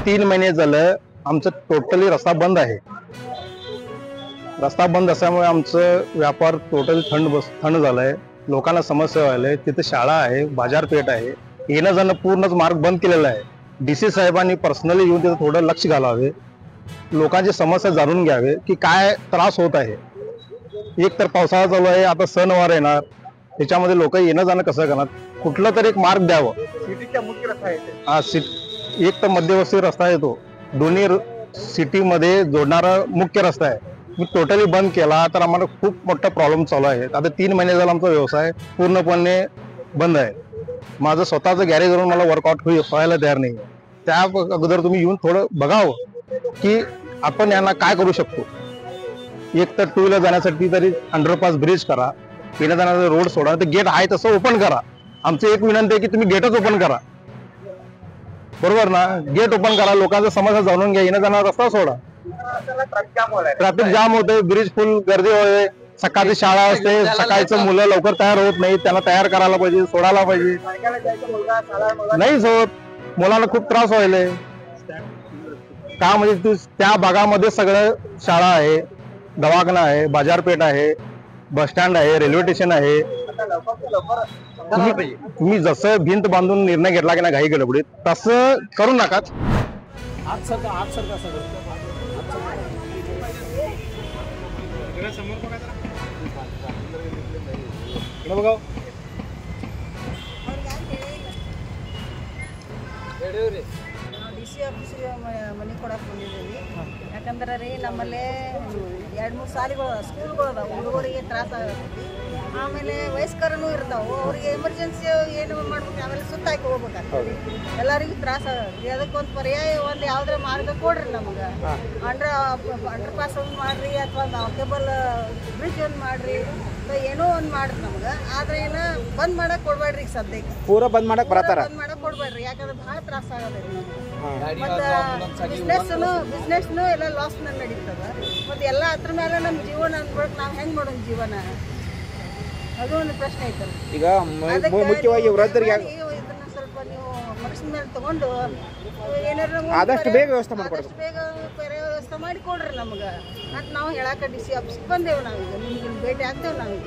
3 महिने झालं आमचं टोटली रस्ता बंद आहे। रस्ता बंद असल्यामुळे आमचं व्यापार टोटली थंड झालाय। लोकांना समस्या व्हायला, तिथे शाळा आहे, बाजारपेठ आहे, येणं जाणं पूर्णच मार्ग बंद केलेला आहे। डीसी साहेबांनी पर्सनली येऊन तिथे थोडं लक्ष घालावे, लोकांची समस्या जाणून घ्यावे की काय त्रास होत आहे। एक तर पावसाळा चालू आहे, आता सणवार येणार, त्याच्यामध्ये लोक येणं जाणं कसं करणार, कुठला तरी एक मार्ग द्यावं। सिटीचा मुख्य रस्ता आहे हा एक तर मध्यवर्ती रस्ता येतो, दोन्ही सिटी मध्ये जोडणारा मुख्य रस्ता आहे, मी टोटली बंद केला तर आम्हाला खूप मोठा प्रॉब्लेम चालू आहे। आता 3 महिने झाला आमचा व्यवसाय पूर्णपणे बंद आहे। माझं स्वतःचं गॅरेज वरून मला वर्कआउट व्हायला तयार नाही। त्या अगोदर तुम्ही येऊन थोडं बघावं की आपण यांना काय करू शकतो। एक तर टू व्हीलर जाण्यासाठी तरी अंडरपास ब्रिज करा, येण्या जाण्याचा रोड सोडा, ते गेट आहे तसं ओपन करा। आमची एक विनंती आहे की तुम्ही गेटच ओपन करा, बरोबर ना? गेट ओपन करा, लोकांचा समस्या जाणून घ्या, येण्या जाण्याचा रस्ता सोडा। ट्रॅफिक जाम होते, ब्रिज फुल गर्दी होते, सकाळची शाळा असते, सकाळचं मुलं लवकर तयार होत नाही, त्यांना तयार करायला पाहिजे, सोडायला पाहिजे, नाहीच होत, मुलांना खूप त्रास व्हायलाय। का म्हणजे त्या भागामध्ये सगळं शाळा आहे, दवाखाना आहे, बाजारपेठ आहे, बस स्टँड आहे, रेल्वे स्टेशन आहे। तुम्ही जसं भिंत बांधून निर्णय घेतला की ना घाई गडबडीत, तसं करू नका। ಡಿಸಿ ಆಫೀಸಿಗೆ ಮನೆ ಕೊಡಕ್ಕೆ ಬಂದಿದ್ದೀವಿ। ಯಾಕಂದ್ರೆ ರೀ ನಮ್ಮಲ್ಲಿ 2-3 ಶಾಲೆಗಳು ಸ್ಕೂಲ್ಗಳು ಅದಾವೆ, ಹುಡುಗರಿಗೆ ತ್ರಾಸ ಆಗತ್ತೆ। ಆಮೇಲೆ ವಯಸ್ಕರನು ಇರ್ತಾವೆ, ಅವ್ರಿಗೆ ಎಮರ್ಜೆನ್ಸಿ ಏನು ಮಾಡ್ಬೇಕು ಆಮೇಲೆ ಸುತ್ತಾಕಿ ಹೋಗ್ಬೇಕಾಗ್ತದೆ, ಎಲ್ಲರಿಗೂ ತ್ರಾಸ ಆಗತ್ತೆ। ಅದಕ್ಕೊಂದು ಪರ್ಯಾಯ ಒಂದು ಯಾವ್ದಾರ ಮಾರ್ಗ ಕೊಡ್ರಿ ನಮ್ಗೆ, ಅಂಡರ್ ಪಾಸ್ ಒಂದು ಮಾಡ್ರಿ, ಅಥವಾ ಕೇಬಲ್ ಬ್ರಿಡ್ಜ್ ಒಂದು ಮಾಡ್ರಿ, ಏನೋ ಒಂದು ಮಾಡ್ರಿ ನಮ್ಗೆ। ಆದ್ರೆ ಏನ ಬಂದ್ ಮಾಡಕ್ ಕೊಡ್ಬೇಡ್ರಿ, ಈಗ ಸದ್ಯಕ್ಕೆ ಪೂರಾ ಬಂದ್ ಮಾಡಕ್ ಬರತಾರ, ಬಂದ್ ಮಾಡಕ್ ಕೊಡ್ಬೇಡ್ರಿ, ಯಾಕಂದ್ರೆ ಭಾಳ ತ್ರಾಸ ಆಗತ್ತೆ। ಮತ್ತೆ ಬಿಸ್ನೆಸ್ನು ಎಲ್ಲ ಲಾಸ್ ನಡೀತದ, ಮತ್ತೆ ಎಲ್ಲ ಅದ್ರ ಮೇಲೆ ನಮ್ಮ ಜೀವನ ಅನ್ಬೇಕು, ನಾವು ಹೆಂಗ್ ಮಾಡೋಣ ಜೀವನ, ಅದು ಒಂದು ಪ್ರಶ್ನೆ ಐತಲ್ಲ। ಈಗ ಮುಖ್ಯವಾಗಿ ವೃದ್ಧರಿಗೆ ಇದನ್ನ ಸ್ವಲ್ಪ ನೀವು ಮನಸ್ಸಿನ ಮೇಲೆ ತಗೊಂಡು ಏನಾದ್ರು ಆದಷ್ಟು ಬೇಗ ವ್ಯವಸ್ಥೆ ಮಾಡ್ಕೊಡ್ಬೇಕು, ಬೇಗ ವ್ಯವಸ್ಥೆ ಮಾಡಿಕೊಡ್ರಿ ನಮ್ಗೆ ಅಂತ ನಾವು ಹೇಳಾಕ ಡಿಸಿ ಆಫೀಸ್ಗೆ ಬಂದೇವು। ನಾವೀಗ ನಿಮ್ಗೆ ಭೇಟಿ ಆಗ್ತೇವೆ ನಾವೀಗ।